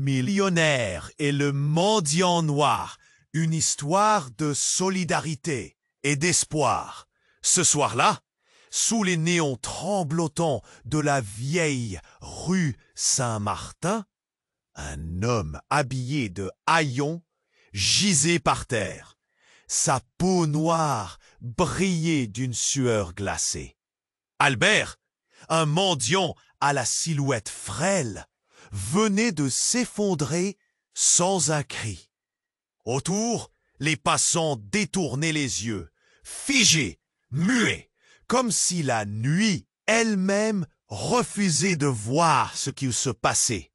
millionnaire et le mendiant noir, une histoire de solidarité et d'espoir. Ce soir-là, sous les néons tremblotants de la vieille rue Saint-Martin, un homme habillé de haillons gisait par terre. Sa peau noire brillait d'une sueur glacée. Albert, un mendiant à la silhouette frêle, venait de s'effondrer sans un cri. Autour, les passants détournaient les yeux, figés, muets, comme si la nuit elle-même refusait de voir ce qui se passait.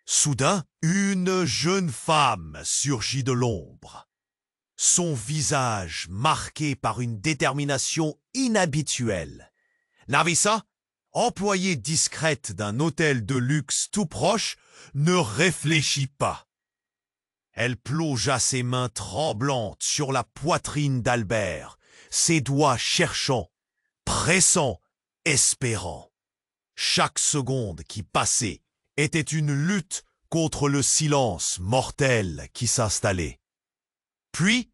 Soudain, une jeune femme surgit de l'ombre. Son visage marqué par une détermination inhabituelle. Narissa, employée discrète d'un hôtel de luxe tout proche, ne réfléchit pas. Elle plongea ses mains tremblantes sur la poitrine d'Albert, ses doigts cherchants, pressants, espérants. Chaque seconde qui passait était une lutte contre le silence mortel qui s'installait. Puis,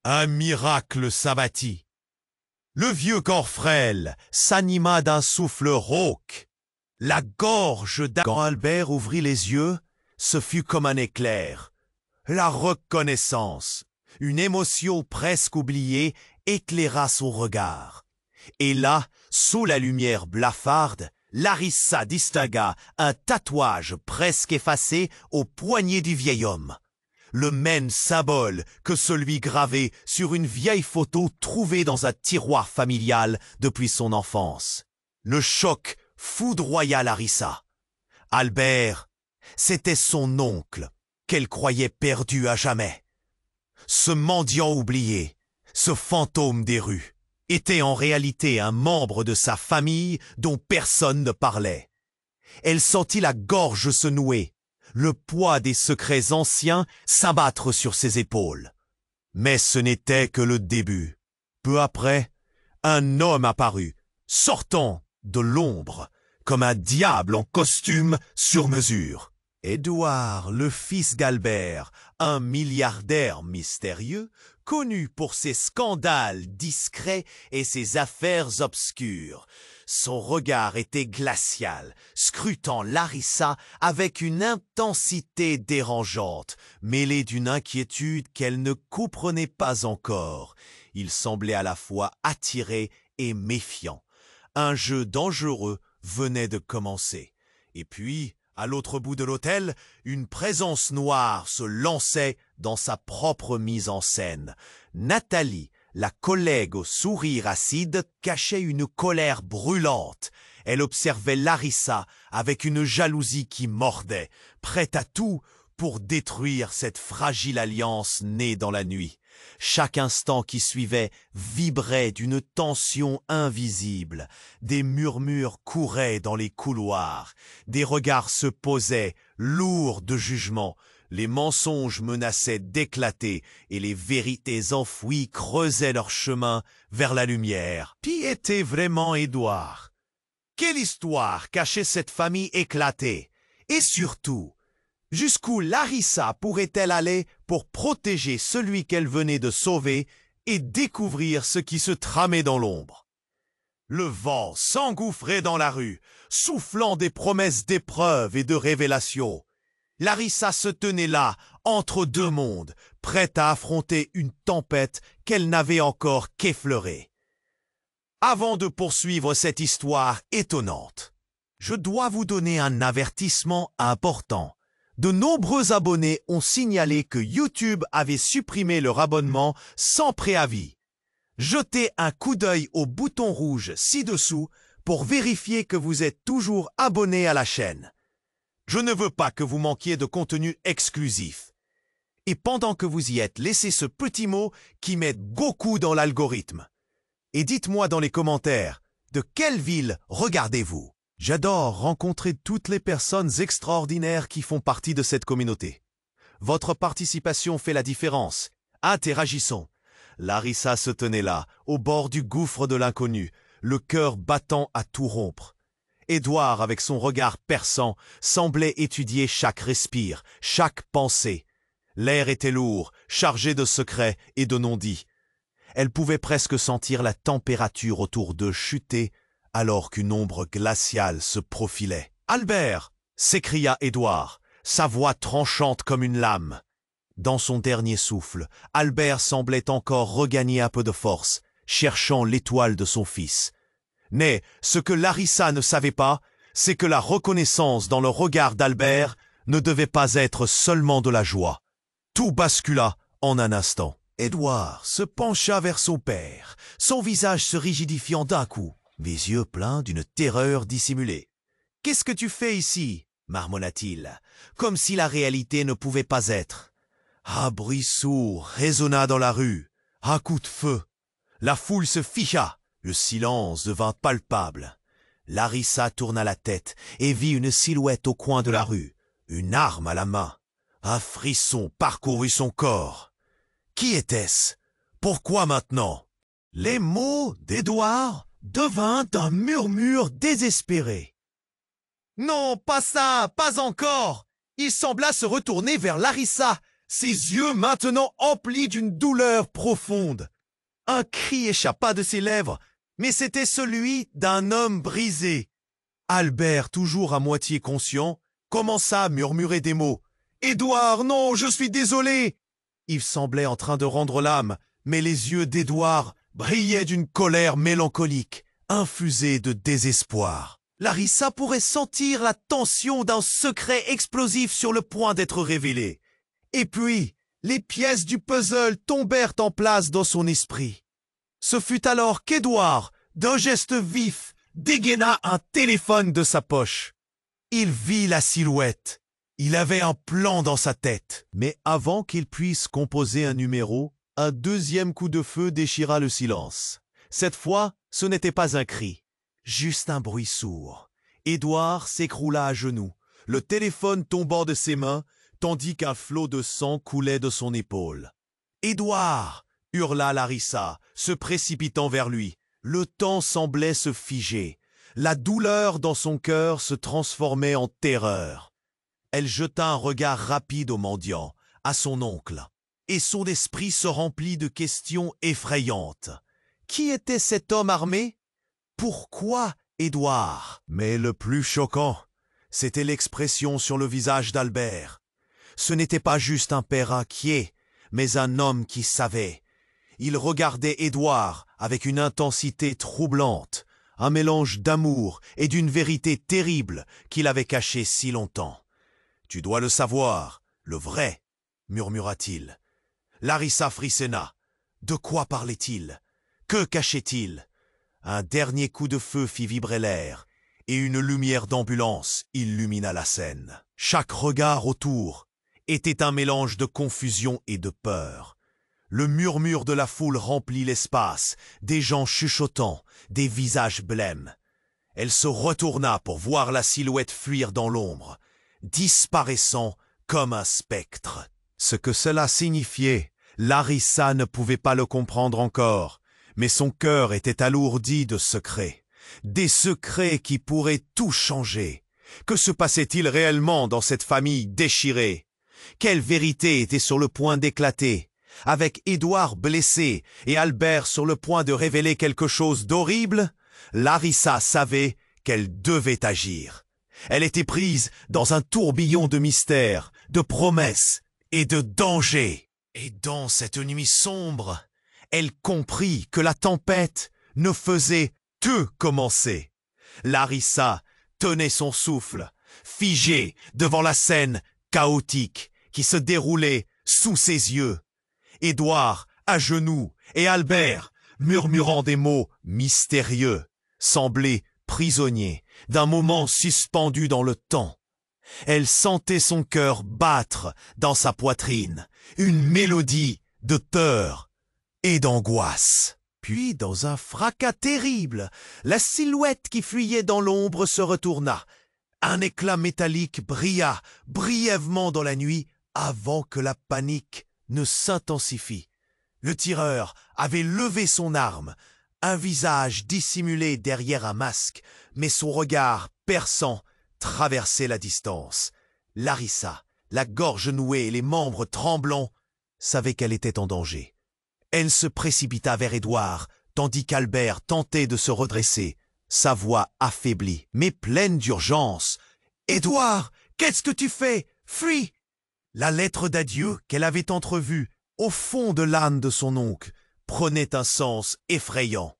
un miracle s'abattit. Le vieux corps frêle s'anima d'un souffle rauque. La gorge Quand Albert ouvrit les yeux, ce fut comme un éclair. La reconnaissance, une émotion presque oubliée, éclaira son regard. Et là, sous la lumière blafarde, Larissa distingua un tatouage presque effacé au poignet du vieil homme. Le même symbole que celui gravé sur une vieille photo trouvée dans un tiroir familial depuis son enfance. Le choc foudroya Larissa. Albert, c'était son oncle, qu'elle croyait perdu à jamais. Ce mendiant oublié, ce fantôme des rues, était en réalité un membre de sa famille dont personne ne parlait. Elle sentit la gorge se nouer, le poids des secrets anciens s'abattre sur ses épaules. Mais ce n'était que le début. Peu après, un homme apparut, sortant de l'ombre, comme un diable en costume sur mesure. Édouard, le fils d'Albert, un milliardaire mystérieux, connu pour ses scandales discrets et ses affaires obscures. Son regard était glacial, scrutant Larissa avec une intensité dérangeante, mêlée d'une inquiétude qu'elle ne comprenait pas encore. Il semblait à la fois attiré et méfiant. Un jeu dangereux venait de commencer. Et puis, à l'autre bout de l'hôtel, une présence noire se lançait dans sa propre mise en scène. Nathalie, la collègue au sourire acide, cachait une colère brûlante. Elle observait Larissa avec une jalousie qui mordait, prête à tout pour détruire cette fragile alliance née dans la nuit. Chaque instant qui suivait vibrait d'une tension invisible. Des murmures couraient dans les couloirs. Des regards se posaient, lourds de jugement. Les mensonges menaçaient d'éclater et les vérités enfouies creusaient leur chemin vers la lumière. Qui était vraiment Édouard? Quelle histoire cachait cette famille éclatée? Et surtout, jusqu'où Larissa pourrait-elle aller pour protéger celui qu'elle venait de sauver et découvrir ce qui se tramait dans l'ombre? Le vent s'engouffrait dans la rue, soufflant des promesses d'épreuves et de révélations. Larissa se tenait là, entre deux mondes, prête à affronter une tempête qu'elle n'avait encore qu'effleurée. Avant de poursuivre cette histoire étonnante, je dois vous donner un avertissement important. De nombreux abonnés ont signalé que YouTube avait supprimé leur abonnement sans préavis. Jetez un coup d'œil au bouton rouge ci-dessous pour vérifier que vous êtes toujours abonné à la chaîne. Je ne veux pas que vous manquiez de contenu exclusif. Et pendant que vous y êtes, laissez ce petit mot qui m'aide beaucoup dans l'algorithme. Et dites-moi dans les commentaires, de quelle ville regardez-vous? J'adore rencontrer toutes les personnes extraordinaires qui font partie de cette communauté. Votre participation fait la différence. Interagissons. Larissa se tenait là, au bord du gouffre de l'inconnu, le cœur battant à tout rompre. Édouard, avec son regard perçant, semblait étudier chaque respire, chaque pensée. L'air était lourd, chargé de secrets et de non-dits. Elle pouvait presque sentir la température autour d'eux chuter alors qu'une ombre glaciale se profilait. « Albert !» s'écria Édouard, sa voix tranchante comme une lame. Dans son dernier souffle, Albert semblait encore regagner un peu de force, cherchant l'étoile de son fils. Mais ce que Larissa ne savait pas, c'est que la reconnaissance dans le regard d'Albert ne devait pas être seulement de la joie. Tout bascula en un instant. Édouard se pencha vers son père, son visage se rigidifiant d'un coup, les yeux pleins d'une terreur dissimulée. « Qu'est-ce que tu fais ici ?» marmonna-t-il, comme si la réalité ne pouvait pas être. Un bruit sourd résonna dans la rue, un coup de feu. La foule se figea, le silence devint palpable. Larissa tourna la tête et vit une silhouette au coin de la rue, une arme à la main. Un frisson parcourut son corps. Qui était-ce? Pourquoi maintenant? Les mots d'Édouard devinrent un murmure désespéré. « Non, pas ça, pas encore !» Il sembla se retourner vers Larissa, ses yeux maintenant emplis d'une douleur profonde. Un cri échappa de ses lèvres, mais c'était celui d'un homme brisé. Albert, toujours à moitié conscient, commença à murmurer des mots. « Édouard, non, je suis désolé !» Il semblait en train de rendre l'âme, mais les yeux d'Édouard brillaient d'une colère mélancolique, infusée de désespoir. Larissa pourrait sentir la tension d'un secret explosif sur le point d'être révélé. Et puis, les pièces du puzzle tombèrent en place dans son esprit. Ce fut alors qu'Édouard, d'un geste vif, dégaina un téléphone de sa poche. Il vit la silhouette. Il avait un plan dans sa tête. Mais avant qu'il puisse composer un numéro, un deuxième coup de feu déchira le silence. Cette fois, ce n'était pas un cri, juste un bruit sourd. Édouard s'écroula à genoux, le téléphone tombant de ses mains, tandis qu'un flot de sang coulait de son épaule. « Édouard !» hurla Larissa, se précipitant vers lui. Le temps semblait se figer. La douleur dans son cœur se transformait en terreur. Elle jeta un regard rapide au mendiant, à son oncle, et son esprit se remplit de questions effrayantes. Qui était cet homme armé? Pourquoi Édouard? Mais le plus choquant, c'était l'expression sur le visage d'Albert. Ce n'était pas juste un père inquiet, mais un homme qui savait. Il regardait Édouard avec une intensité troublante, un mélange d'amour et d'une vérité terrible qu'il avait cachée si longtemps. « Tu dois le savoir, le vrai, » murmura-t-il. Larissa frissonna. De quoi parlait-il? Que cachait-il? Un dernier coup de feu fit vibrer l'air, et une lumière d'ambulance illumina la scène. Chaque regard autour était un mélange de confusion et de peur. Le murmure de la foule remplit l'espace, des gens chuchotant, des visages blêmes. Elle se retourna pour voir la silhouette fuir dans l'ombre, disparaissant comme un spectre. Ce que cela signifiait, Larissa ne pouvait pas le comprendre encore, mais son cœur était alourdi de secrets. Des secrets qui pourraient tout changer. Que se passait-il réellement dans cette famille déchirée? Quelle vérité était sur le point d'éclater? Avec Édouard blessé et Albert sur le point de révéler quelque chose d'horrible, Larissa savait qu'elle devait agir. Elle était prise dans un tourbillon de mystères, de promesses et de dangers. Et dans cette nuit sombre, elle comprit que la tempête ne faisait que commencer. Larissa tenait son souffle, figée devant la scène chaotique qui se déroulait sous ses yeux. Édouard, à genoux, et Albert, murmurant des mots mystérieux, semblaient prisonniers d'un moment suspendu dans le temps. Elle sentait son cœur battre dans sa poitrine, une mélodie de peur et d'angoisse. Puis, dans un fracas terrible, la silhouette qui fuyait dans l'ombre se retourna. Un éclat métallique brilla brièvement dans la nuit avant que la panique ne s'intensifie. Le tireur avait levé son arme, un visage dissimulé derrière un masque, mais son regard perçant, traversait la distance. Larissa, la gorge nouée et les membres tremblants, savait qu'elle était en danger. Elle se précipita vers Édouard, tandis qu'Albert tentait de se redresser, sa voix affaiblie, mais pleine d'urgence. « Édouard, qu'est-ce que tu fais? Fuis !» La lettre d'adieu qu'elle avait entrevue au fond de l'âme de son oncle prenait un sens effrayant.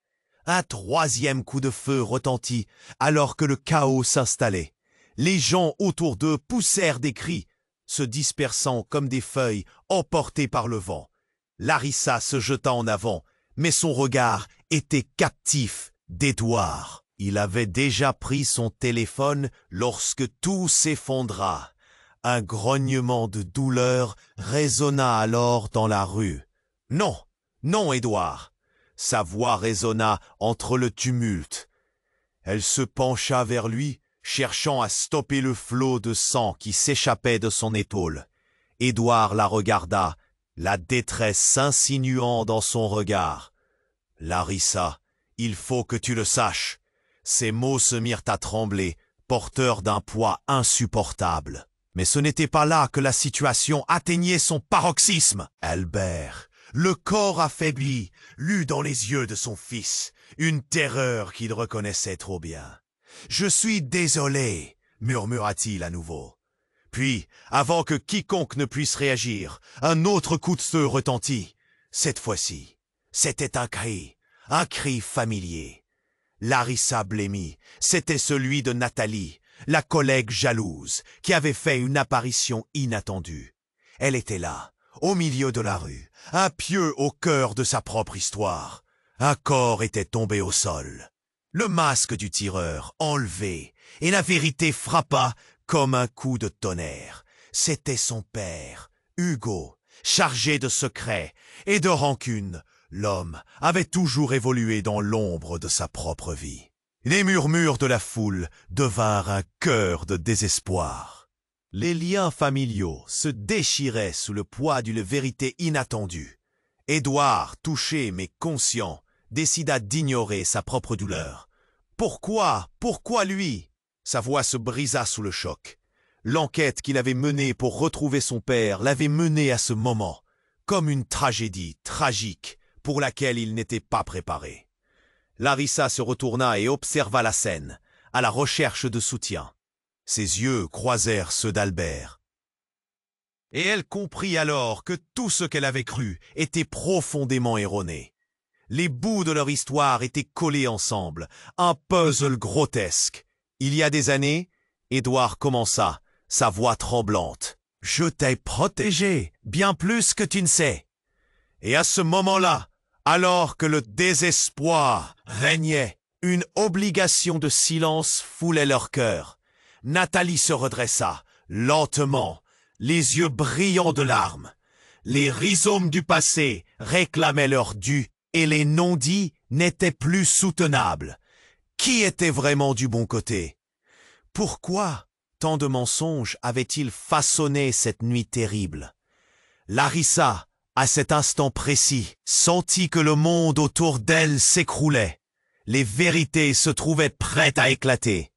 Un troisième coup de feu retentit alors que le chaos s'installait. Les gens autour d'eux poussèrent des cris, se dispersant comme des feuilles emportées par le vent. Larissa se jeta en avant, mais son regard était captif d'Édouard. Il avait déjà pris son téléphone lorsque tout s'effondra. Un grognement de douleur résonna alors dans la rue. « Non, non, Édouard !» Sa voix résonna entre le tumulte. Elle se pencha vers lui, cherchant à stopper le flot de sang qui s'échappait de son épaule. Édouard la regarda, la détresse s'insinuant dans son regard. « Larissa, il faut que tu le saches. » Ses mots se mirent à trembler, porteurs d'un poids insupportable. Mais ce n'était pas là que la situation atteignait son paroxysme. Albert, le corps affaibli, lut dans les yeux de son fils une terreur qu'il reconnaissait trop bien. « Je suis désolé, » murmura-t-il à nouveau. Puis, avant que quiconque ne puisse réagir, un autre coup de feu retentit. Cette fois-ci, c'était un cri familier. Larissa blêmit, c'était celui de Nathalie, la collègue jalouse, qui avait fait une apparition inattendue. Elle était là, au milieu de la rue, un pieu au cœur de sa propre histoire. Un corps était tombé au sol. Le masque du tireur enlevé, et la vérité frappa comme un coup de tonnerre. C'était son père, Hugo, chargé de secrets et de rancune. L'homme avait toujours évolué dans l'ombre de sa propre vie. Les murmures de la foule devinrent un chœur de désespoir. Les liens familiaux se déchiraient sous le poids d'une vérité inattendue. Édouard, touché mais conscient, décida d'ignorer sa propre douleur. Pourquoi? Pourquoi lui? Sa voix se brisa sous le choc. L'enquête qu'il avait menée pour retrouver son père l'avait mené à ce moment, comme une tragédie tragique pour laquelle il n'était pas préparé. Larissa se retourna et observa la scène, à la recherche de soutien. Ses yeux croisèrent ceux d'Albert. Et elle comprit alors que tout ce qu'elle avait cru était profondément erroné. Les bouts de leur histoire étaient collés ensemble, un puzzle grotesque. Il y a des années, Édouard commença, sa voix tremblante. « Je t'ai protégé, bien plus que tu ne sais. » Et à ce moment-là, alors que le désespoir régnait, une obligation de silence foulait leur cœur. Nathalie se redressa, lentement, les yeux brillants de larmes. Les rhizomes du passé réclamaient leur dû et les non-dits n'étaient plus soutenables. Qui était vraiment du bon côté? Pourquoi tant de mensonges avaient-ils façonné cette nuit terrible? Larissa, à cet instant précis, sentit que le monde autour d'elle s'écroulait. Les vérités se trouvaient prêtes à éclater.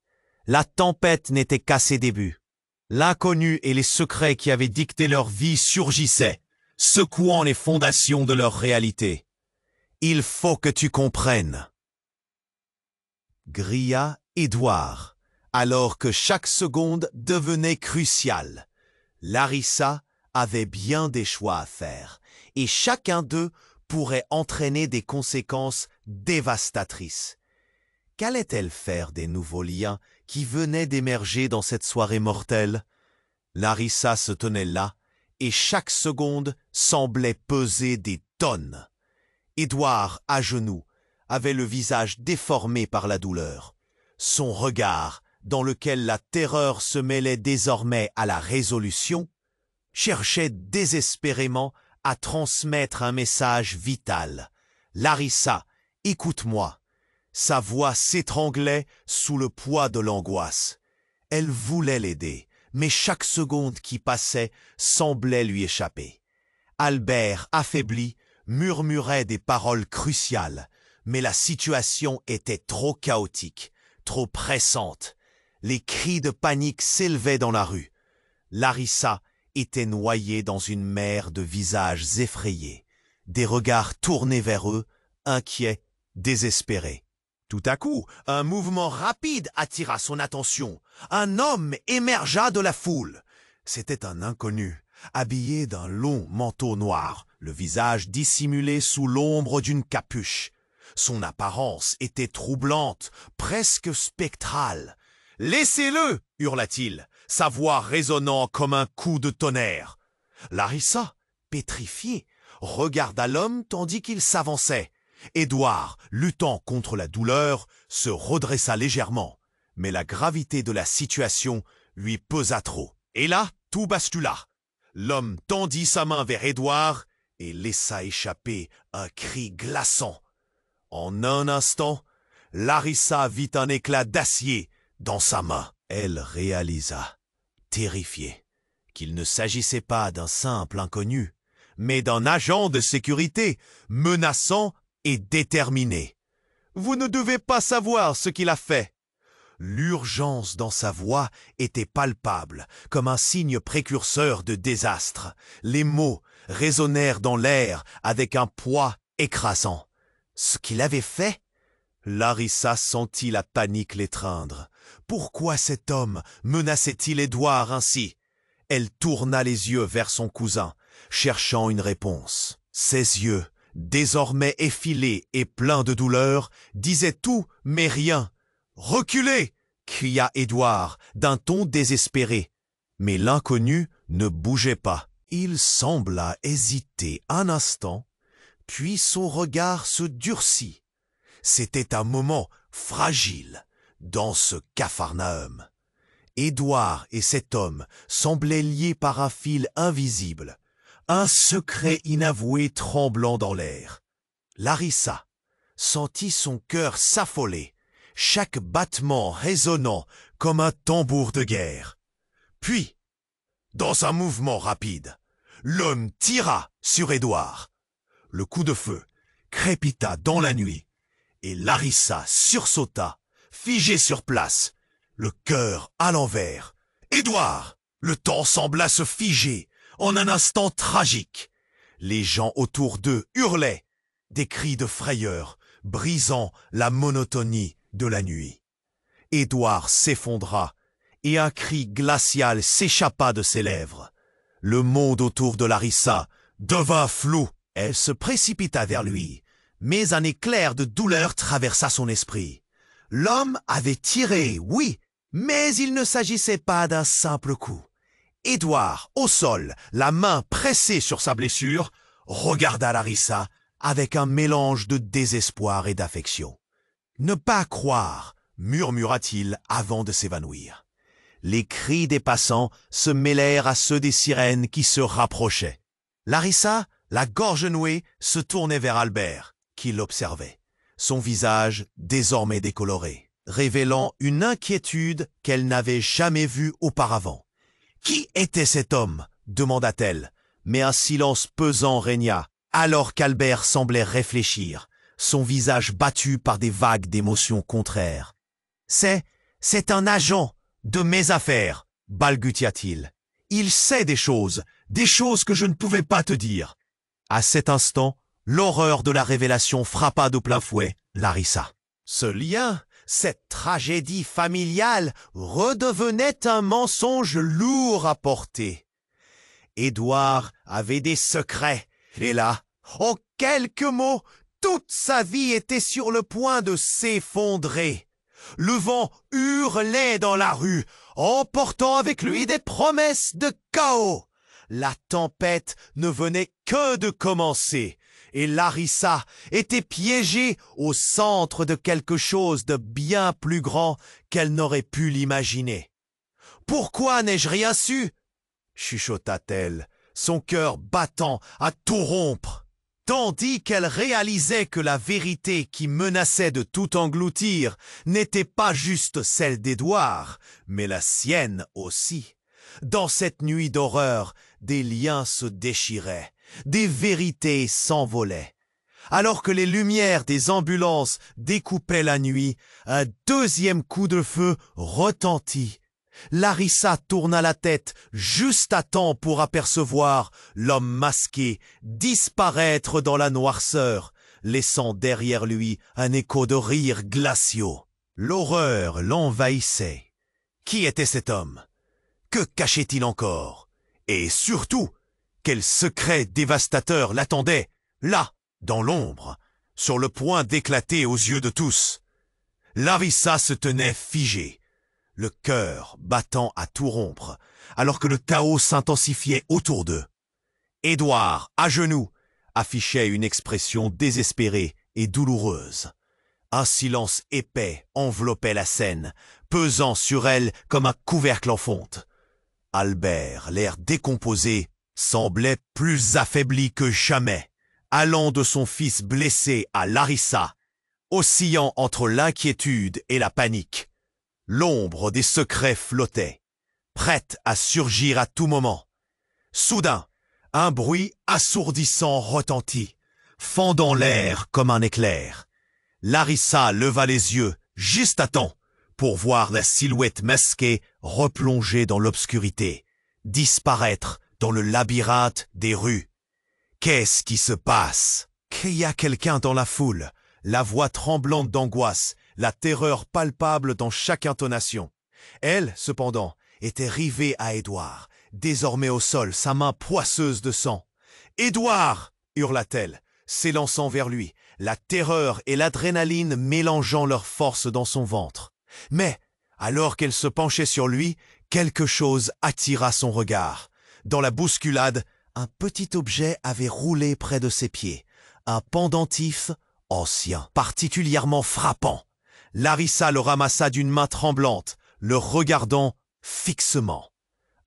La tempête n'était qu'à ses débuts. L'inconnu et les secrets qui avaient dicté leur vie surgissaient, secouant les fondations de leur réalité. « Il faut que tu comprennes !» Grilla Édouard, alors que chaque seconde devenait cruciale. Larissa avait bien des choix à faire, et chacun d'eux pourrait entraîner des conséquences dévastatrices. Qu'allait-elle faire des nouveaux liens qui venaient d'émerger dans cette soirée mortelle? Larissa se tenait là, et chaque seconde semblait peser des tonnes. Édouard, à genoux, avait le visage déformé par la douleur. Son regard, dans lequel la terreur se mêlait désormais à la résolution, cherchait désespérément à transmettre un message vital. « Larissa, écoute-moi !» Sa voix s'étranglait sous le poids de l'angoisse. Elle voulait l'aider, mais chaque seconde qui passait semblait lui échapper. Albert, affaibli, murmurait des paroles cruciales, mais la situation était trop chaotique, trop pressante. Les cris de panique s'élevaient dans la rue. Larissa était noyée dans une mer de visages effrayés, des regards tournés vers eux, inquiets, désespérés. Tout à coup, un mouvement rapide attira son attention. Un homme émergea de la foule. C'était un inconnu, habillé d'un long manteau noir, le visage dissimulé sous l'ombre d'une capuche. Son apparence était troublante, presque spectrale. « Laissez-le » hurla-t-il, sa voix résonnant comme un coup de tonnerre. Larissa, pétrifiée, regarda l'homme tandis qu'il s'avançait. Édouard, luttant contre la douleur, se redressa légèrement, mais la gravité de la situation lui pesa trop. Et là, tout bascula. L'homme tendit sa main vers Édouard et laissa échapper un cri glaçant. En un instant, Larissa vit un éclat d'acier dans sa main. Elle réalisa, terrifiée, qu'il ne s'agissait pas d'un simple inconnu, mais d'un agent de sécurité menaçant et déterminé. « Vous ne devez pas savoir ce qu'il a fait. » L'urgence dans sa voix était palpable, comme un signe précurseur de désastre. Les mots résonnèrent dans l'air avec un poids écrasant. Ce qu'il avait fait? Larissa sentit la panique l'étreindre. Pourquoi cet homme menaçait-il Édouard ainsi? Elle tourna les yeux vers son cousin, cherchant une réponse. Ses yeux, désormais effilés et pleins de douleur, disaient tout mais rien. « Reculez !» cria Édouard d'un ton désespéré. Mais l'inconnu ne bougeait pas. Il sembla hésiter un instant, puis son regard se durcit. C'était un moment fragile dans ce Capharnaüm. Édouard et cet homme semblaient liés par un fil invisible, un secret inavoué tremblant dans l'air. Larissa sentit son cœur s'affoler, chaque battement résonnant comme un tambour de guerre. Puis, dans un mouvement rapide, l'homme tira sur Édouard. Le coup de feu crépita dans la nuit, et Larissa sursauta, figée sur place, le cœur à l'envers. « Édouard !» Le temps sembla se figer en un instant tragique. Les gens autour d'eux hurlaient, des cris de frayeur, brisant la monotonie de la nuit. Édouard s'effondra, et un cri glacial s'échappa de ses lèvres. Le monde autour de Larissa devint flou. Elle se précipita vers lui, mais un éclair de douleur traversa son esprit. L'homme avait tiré, oui, mais il ne s'agissait pas d'un simple coup. Édouard, au sol, la main pressée sur sa blessure, regarda Larissa avec un mélange de désespoir et d'affection. « Ne pas croire » murmura-t-il avant de s'évanouir. Les cris des passants se mêlèrent à ceux des sirènes qui se rapprochaient. Larissa, la gorge nouée, se tournait vers Albert, qui l'observait, son visage désormais décoloré, révélant une inquiétude qu'elle n'avait jamais vue auparavant. « Qui était cet homme ?» demanda-t-elle, mais un silence pesant régna, alors qu'Albert semblait réfléchir, son visage battu par des vagues d'émotions contraires. « C'est un agent de mes affaires, balbutia-t-il. Il sait des choses que je ne pouvais pas te dire. » À cet instant, l'horreur de la révélation frappa de plein fouet Larissa. Ce lien, cette tragédie familiale, redevenait un mensonge lourd à porter. Édouard avait des secrets, et là, en quelques mots, toute sa vie était sur le point de s'effondrer. Le vent hurlait dans la rue, emportant avec lui des promesses de chaos. La tempête ne venait que de commencer, et Larissa était piégée au centre de quelque chose de bien plus grand qu'elle n'aurait pu l'imaginer. « Pourquoi n'ai-je rien su ?» chuchota-t-elle, son cœur battant à tout rompre. Tandis qu'elle réalisait que la vérité qui menaçait de tout engloutir n'était pas juste celle d'Édouard, mais la sienne aussi. Dans cette nuit d'horreur, des liens se déchiraient, des vérités s'envolaient. Alors que les lumières des ambulances découpaient la nuit, un deuxième coup de feu retentit. Larissa tourna la tête juste à temps pour apercevoir l'homme masqué disparaître dans la noirceur, laissant derrière lui un écho de rires glaciaux. L'horreur l'envahissait. Qui était cet homme? Que cachait-il encore? Et surtout, quel secret dévastateur l'attendait, là, dans l'ombre, sur le point d'éclater aux yeux de tous? Larissa se tenait figée, le cœur battant à tout rompre, alors que le chaos s'intensifiait autour d'eux. Édouard, à genoux, affichait une expression désespérée et douloureuse. Un silence épais enveloppait la scène, pesant sur elle comme un couvercle en fonte. Albert, l'air décomposé, semblait plus affaibli que jamais, allant de son fils blessé à Larissa, oscillant entre l'inquiétude et la panique. L'ombre des secrets flottait, prête à surgir à tout moment. Soudain, un bruit assourdissant retentit, fendant l'air comme un éclair. Larissa leva les yeux, juste à temps, pour voir la silhouette masquée replonger dans l'obscurité, disparaître dans le labyrinthe des rues. Qu'est-ce qui se passe? Cria quelqu'un dans la foule, la voix tremblante d'angoisse, la terreur palpable dans chaque intonation. Elle, cependant, était rivée à Édouard, désormais au sol, sa main poisseuse de sang. « Édouard !» hurla-t-elle, s'élançant vers lui, la terreur et l'adrénaline mélangeant leurs forces dans son ventre. Mais, alors qu'elle se penchait sur lui, quelque chose attira son regard. Dans la bousculade, un petit objet avait roulé près de ses pieds, un pendentif ancien, particulièrement frappant. Larissa le ramassa d'une main tremblante, le regardant fixement.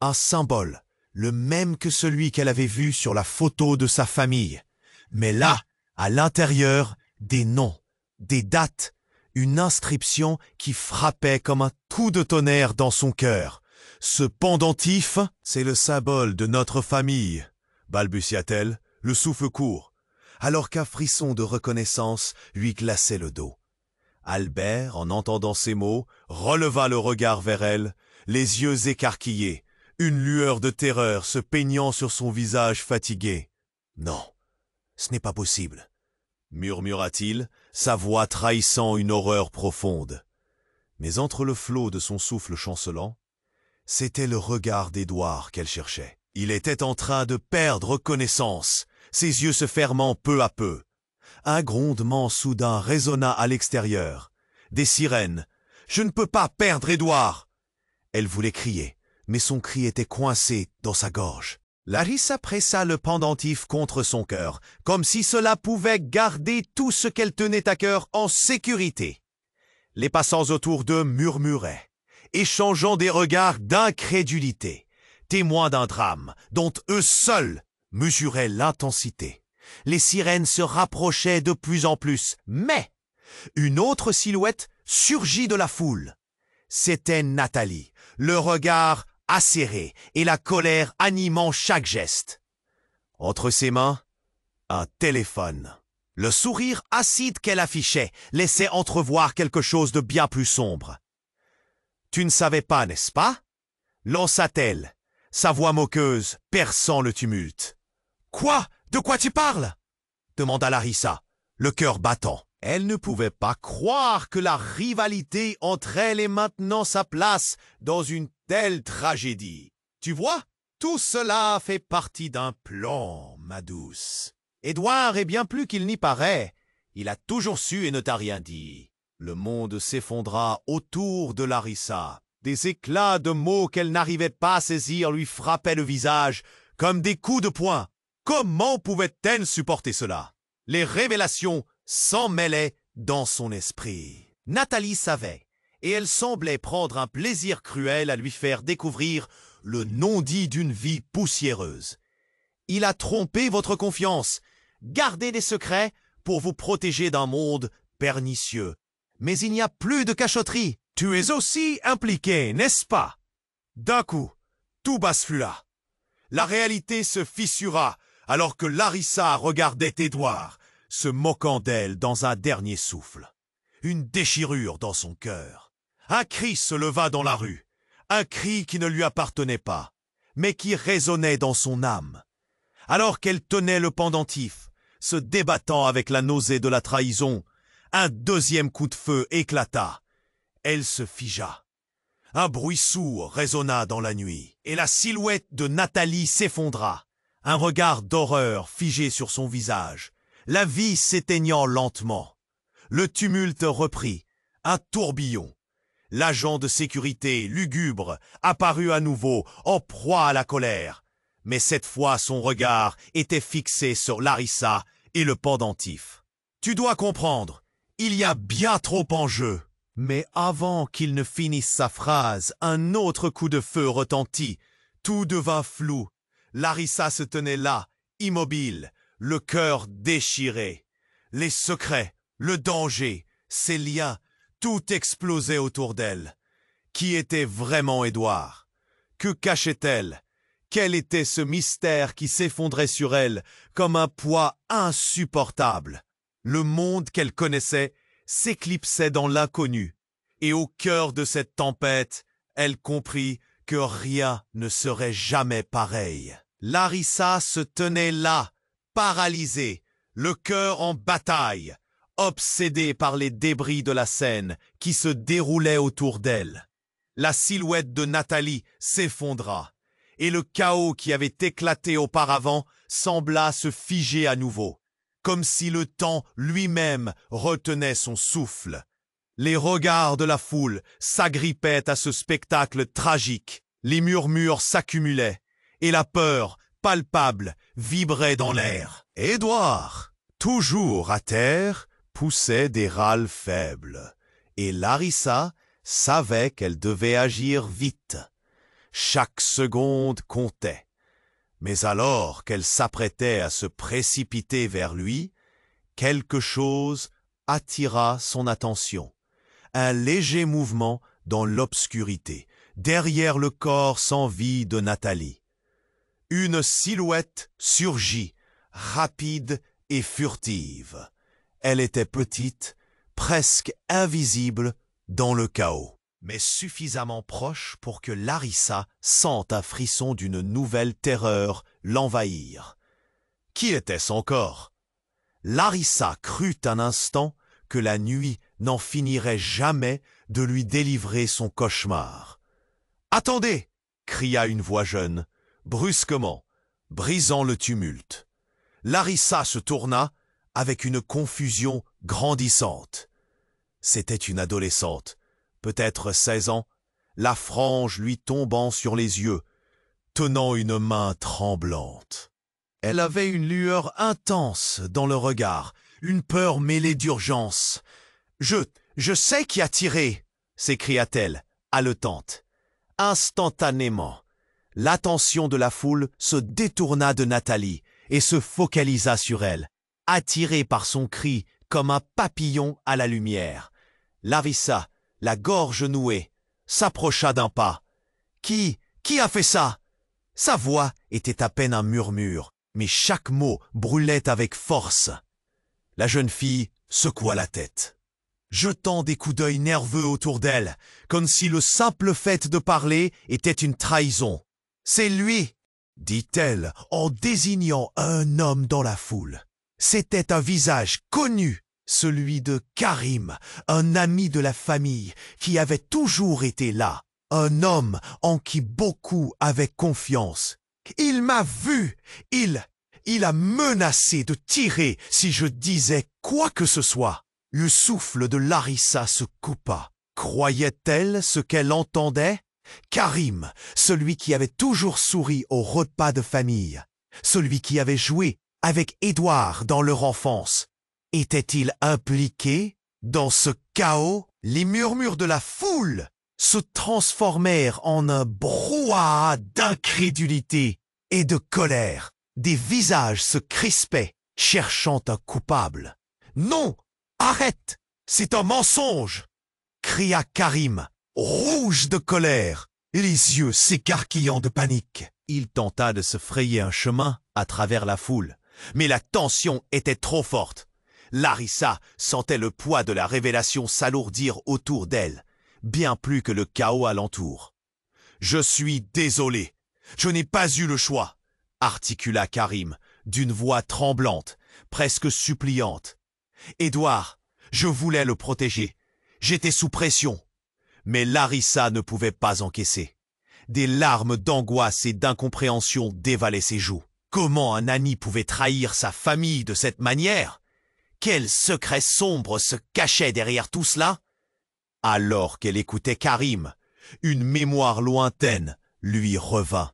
Un symbole, le même que celui qu'elle avait vu sur la photo de sa famille. Mais là, à l'intérieur, des noms, des dates, une inscription qui frappait comme un coup de tonnerre dans son cœur. « Ce pendentif, c'est le symbole de notre famille », balbutia-t-elle, le souffle court, alors qu'un frisson de reconnaissance lui glaçait le dos. Albert, en entendant ces mots, releva le regard vers elle, les yeux écarquillés, une lueur de terreur se peignant sur son visage fatigué. « Non, ce n'est pas possible », murmura-t-il, sa voix trahissant une horreur profonde. Mais entre le flot de son souffle chancelant, c'était le regard d'Édouard qu'elle cherchait. Il était en train de perdre connaissance, ses yeux se fermant peu à peu. Un grondement soudain résonna à l'extérieur. Des sirènes. « Je ne peux pas perdre Édouard !» Elle voulait crier, mais son cri était coincé dans sa gorge. Larissa pressa le pendentif contre son cœur, comme si cela pouvait garder tout ce qu'elle tenait à cœur en sécurité. Les passants autour d'eux murmuraient, échangeant des regards d'incrédulité, témoins d'un drame dont eux seuls mesuraient l'intensité. Les sirènes se rapprochaient de plus en plus, mais une autre silhouette surgit de la foule. C'était Nathalie, le regard acéré et la colère animant chaque geste. Entre ses mains, un téléphone. Le sourire acide qu'elle affichait laissait entrevoir quelque chose de bien plus sombre. « Tu ne savais pas, n'est-ce pas ?» lança-t-elle, sa voix moqueuse perçant le tumulte. « Quoi? De quoi tu parles ?» demanda Larissa, le cœur battant. Elle ne pouvait pas croire que la rivalité entre elle ait maintenant sa place dans une telle tragédie. « Tu vois, tout cela fait partie d'un plan, ma douce. Édouard est bien plus qu'il n'y paraît. Il a toujours su et ne t'a rien dit. » Le monde s'effondra autour de Larissa. Des éclats de mots qu'elle n'arrivait pas à saisir lui frappaient le visage comme des coups de poing. Comment pouvait-elle supporter cela? Les révélations s'en mêlaient dans son esprit. Nathalie savait, et elle semblait prendre un plaisir cruel à lui faire découvrir le non-dit d'une vie poussiéreuse. Il a trompé votre confiance. Gardez des secrets pour vous protéger d'un monde pernicieux. Mais il n'y a plus de cachotterie. Tu es aussi impliqué, n'est-ce pas? D'un coup, tout bascula. La réalité se fissura alors que Larissa regardait Édouard, se moquant d'elle dans un dernier souffle. Une déchirure dans son cœur. Un cri se leva dans la rue, un cri qui ne lui appartenait pas, mais qui résonnait dans son âme. Alors qu'elle tenait le pendentif, se débattant avec la nausée de la trahison, un deuxième coup de feu éclata. Elle se figea. Un bruit sourd résonna dans la nuit, et la silhouette de Nathalie s'effondra. Un regard d'horreur figé sur son visage, la vie s'éteignant lentement. Le tumulte reprit, un tourbillon. L'agent de sécurité, lugubre, apparut à nouveau, en proie à la colère. Mais cette fois son regard était fixé sur Larissa et le pendentif. « Tu dois comprendre, il y a bien trop en jeu. » Mais avant qu'il ne finisse sa phrase, un autre coup de feu retentit. Tout devint flou. Larissa se tenait là, immobile, le cœur déchiré. Les secrets, le danger, ses liens, tout explosait autour d'elle. Qui était vraiment Édouard? Que cachait-elle? Quel était ce mystère qui s'effondrait sur elle comme un poids insupportable? Le monde qu'elle connaissait s'éclipsait dans l'inconnu, et au cœur de cette tempête, elle comprit que rien ne serait jamais pareil. Larissa se tenait là, paralysée, le cœur en bataille, obsédée par les débris de la scène qui se déroulait autour d'elle. La silhouette de Nathalie s'effondra, et le chaos qui avait éclaté auparavant sembla se figer à nouveau, comme si le temps lui-même retenait son souffle. Les regards de la foule s'agrippaient à ce spectacle tragique, les murmures s'accumulaient, et la peur, palpable, vibrait dans l'air. Édouard, toujours à terre, poussait des râles faibles, et Larissa savait qu'elle devait agir vite. Chaque seconde comptait. Mais alors qu'elle s'apprêtait à se précipiter vers lui, quelque chose attira son attention. Un léger mouvement dans l'obscurité, derrière le corps sans vie de Nathalie. Une silhouette surgit, rapide et furtive. Elle était petite, presque invisible dans le chaos, mais suffisamment proche pour que Larissa sente un frisson d'une nouvelle terreur l'envahir. Qui était-ce encore? Larissa crut un instant que la nuit n'en finirait jamais de lui délivrer son cauchemar. « Attendez !» cria une voix jeune, brusquement, brisant le tumulte. Larissa se tourna avec une confusion grandissante. C'était une adolescente, peut-être 16 ans, la frange lui tombant sur les yeux, tenant une main tremblante. Elle avait une lueur intense dans le regard, une peur mêlée d'urgence. « Je sais qui a tiré !» s'écria-t-elle, haletante. Instantanément, l'attention de la foule se détourna de Nathalie et se focalisa sur elle, attirée par son cri comme un papillon à la lumière. Larissa, la gorge nouée, s'approcha d'un pas. « Qui a fait ça ?» Sa voix était à peine un murmure, mais chaque mot brûlait avec force. La jeune fille secoua la tête, jetant des coups d'œil nerveux autour d'elle, comme si le simple fait de parler était une trahison. « C'est lui !» dit-elle en désignant un homme dans la foule. C'était un visage connu, celui de Karim, un ami de la famille qui avait toujours été là, un homme en qui beaucoup avaient confiance. « Il m'a vu, il a menacé de tirer si je disais quoi que ce soit. » Le souffle de Larissa se coupa. Croyait-elle ce qu'elle entendait? Karim, celui qui avait toujours souri au repas de famille, celui qui avait joué avec Édouard dans leur enfance, était-il impliqué dans ce chaos? Les murmures de la foule se transformèrent en un brouhaha d'incrédulité et de colère. Des visages se crispaient, cherchant un coupable. « Non! Arrête! C'est un mensonge !» cria Karim, rouge de colère, les yeux s'écarquillant de panique. Il tenta de se frayer un chemin à travers la foule, mais la tension était trop forte. Larissa sentait le poids de la révélation s'alourdir autour d'elle, bien plus que le chaos alentour. « Je suis désolé, je n'ai pas eu le choix », articula Karim, d'une voix tremblante, presque suppliante. « Édouard, je voulais le protéger, j'étais sous pression. » Mais Larissa ne pouvait pas encaisser. Des larmes d'angoisse et d'incompréhension dévalaient ses joues. Comment un Annie pouvait trahir sa famille de cette manière? Quel secret sombre se cachait derrière tout cela? Alors qu'elle écoutait Karim, une mémoire lointaine lui revint.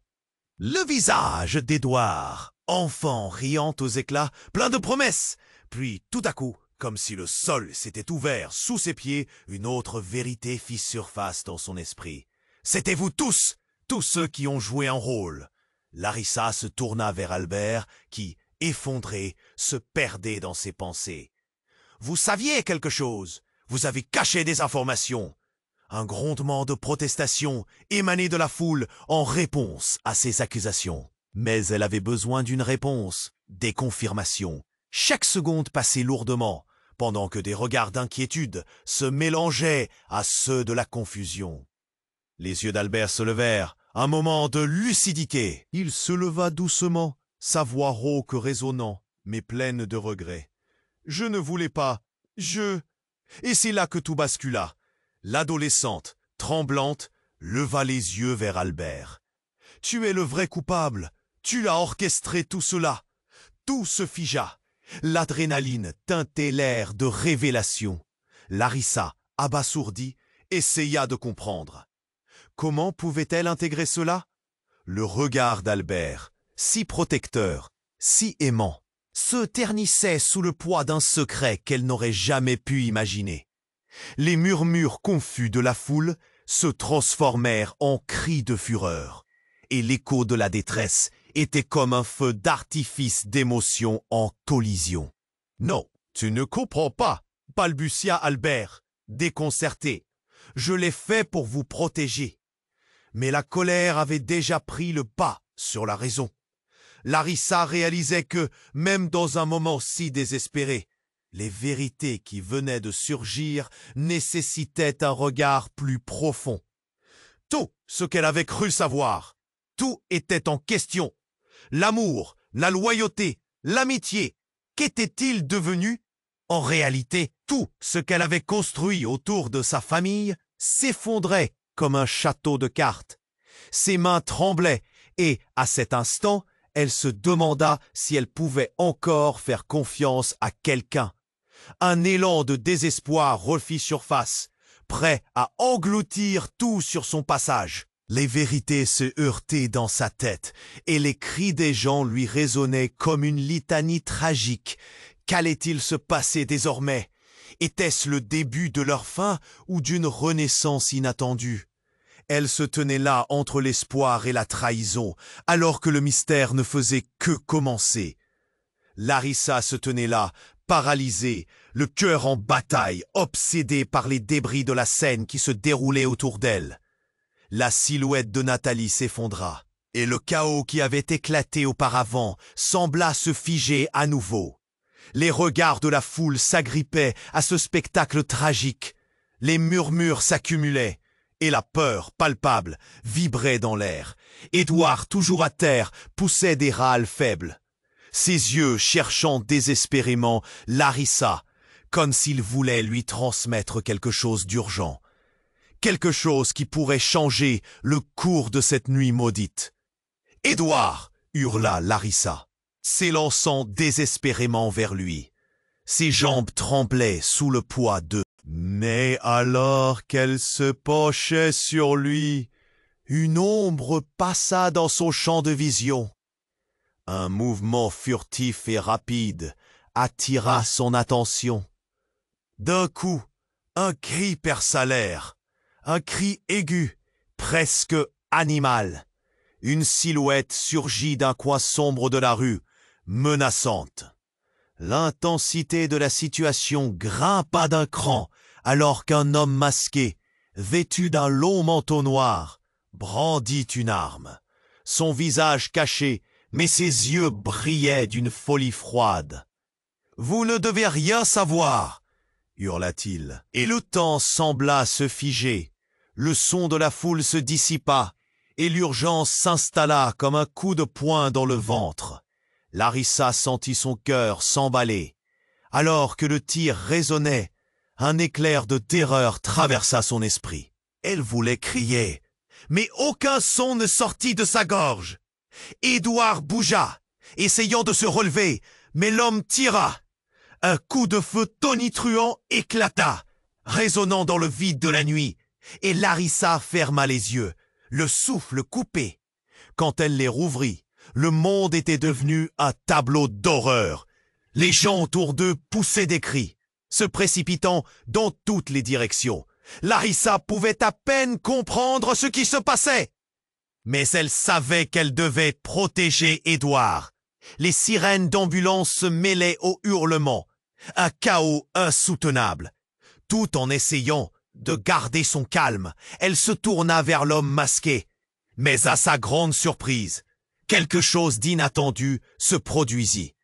Le visage d'Édouard, enfant riant aux éclats, plein de promesses. Puis, tout à coup, comme si le sol s'était ouvert sous ses pieds, une autre vérité fit surface dans son esprit. C'était vous tous, tous ceux qui ont joué un rôle. Larissa se tourna vers Albert, qui, effondré, se perdait dans ses pensées. Vous saviez quelque chose, vous avez caché des informations. Un grondement de protestation émanait de la foule en réponse à ces accusations. Mais elle avait besoin d'une réponse, des confirmations. Chaque seconde passait lourdement, pendant que des regards d'inquiétude se mélangeaient à ceux de la confusion. Les yeux d'Albert se levèrent, un moment de lucidité. Il se leva doucement, sa voix rauque résonnant, mais pleine de regret. « Je ne voulais pas, Et c'est là que tout bascula. L'adolescente, tremblante, leva les yeux vers Albert. « Tu es le vrai coupable, tu as orchestré tout cela. » Tout se figea. L'adrénaline teintait l'air de révélation. Larissa, abasourdie, essaya de comprendre. Comment pouvait-elle intégrer cela? Le regard d'Albert, si protecteur, si aimant, se ternissait sous le poids d'un secret qu'elle n'aurait jamais pu imaginer. Les murmures confus de la foule se transformèrent en cris de fureur, et l'écho de la détresse était comme un feu d'artifice d'émotion en collision. « Non, tu ne comprends pas, » balbutia Albert, déconcerté. « Je l'ai fait pour vous protéger. » Mais la colère avait déjà pris le pas sur la raison. Larissa réalisait que, même dans un moment si désespéré, les vérités qui venaient de surgir nécessitaient un regard plus profond. Tout ce qu'elle avait cru savoir, tout était en question. L'amour, la loyauté, l'amitié, qu'était-il devenu? En réalité, tout ce qu'elle avait construit autour de sa famille s'effondrait comme un château de cartes. Ses mains tremblaient et, à cet instant, elle se demanda si elle pouvait encore faire confiance à quelqu'un. Un élan de désespoir refit surface, prêt à engloutir tout sur son passage. Les vérités se heurtaient dans sa tête et les cris des gens lui résonnaient comme une litanie tragique. Qu'allait-il se passer désormais? Était-ce le début de leur fin ou d'une renaissance inattendue? Elle se tenait là entre l'espoir et la trahison, alors que le mystère ne faisait que commencer. Larissa se tenait là, paralysée, le cœur en bataille, obsédée par les débris de la scène qui se déroulait autour d'elle. La silhouette de Nathalie s'effondra, et le chaos qui avait éclaté auparavant sembla se figer à nouveau. Les regards de la foule s'agrippaient à ce spectacle tragique. Les murmures s'accumulaient, et la peur palpable vibrait dans l'air. Édouard, toujours à terre, poussait des râles faibles. Ses yeux cherchant désespérément Larissa, comme s'il voulait lui transmettre quelque chose d'urgent. Quelque chose qui pourrait changer le cours de cette nuit maudite. « Édouard !» hurla Larissa, s'élançant désespérément vers lui. Ses jambes tremblaient sous le poids de... Mais alors qu'elle se penchait sur lui, une ombre passa dans son champ de vision. Un mouvement furtif et rapide attira son attention. D'un coup, un cri perça l'air, un cri aigu, presque animal. Une silhouette surgit d'un coin sombre de la rue, menaçante. L'intensité de la situation grimpa d'un cran, alors qu'un homme masqué, vêtu d'un long manteau noir, brandit une arme. Son visage caché, mais ses yeux brillaient d'une folie froide. Vous ne devez rien savoir, hurla-t-il. Et le temps sembla se figer. Le son de la foule se dissipa, et l'urgence s'installa comme un coup de poing dans le ventre. Larissa sentit son cœur s'emballer. Alors que le tir résonnait, un éclair de terreur traversa son esprit. Elle voulait crier, mais aucun son ne sortit de sa gorge. Édouard bougea, essayant de se relever, mais l'homme tira. Un coup de feu tonitruant éclata, résonnant dans le vide de la nuit, et Larissa ferma les yeux, le souffle coupé. Quand elle les rouvrit, le monde était devenu un tableau d'horreur. Les gens autour d'eux poussaient des cris, se précipitant dans toutes les directions. Larissa pouvait à peine comprendre ce qui se passait. Mais elle savait qu'elle devait protéger Édouard. Les sirènes d'ambulance se mêlaient aux hurlements. Un chaos insoutenable. Tout en essayant de garder son calme, elle se tourna vers l'homme masqué. Mais à sa grande surprise, quelque chose d'inattendu se produisit.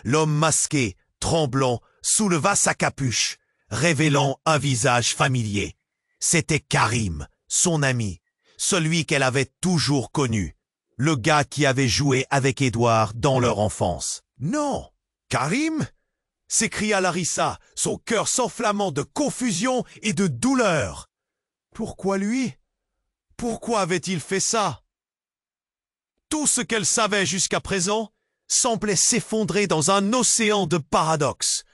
L'homme masqué, tremblant, souleva sa capuche, révélant un visage familier. C'était Karim, son ami, celui qu'elle avait toujours connu, le gars qui avait joué avec Édouard dans leur enfance. « Non, Karim !» s'écria Larissa, son cœur s'enflammant de confusion et de douleur. Pourquoi lui? Pourquoi avait-il fait ça? Tout ce qu'elle savait jusqu'à présent semblait s'effondrer dans un océan de paradoxes.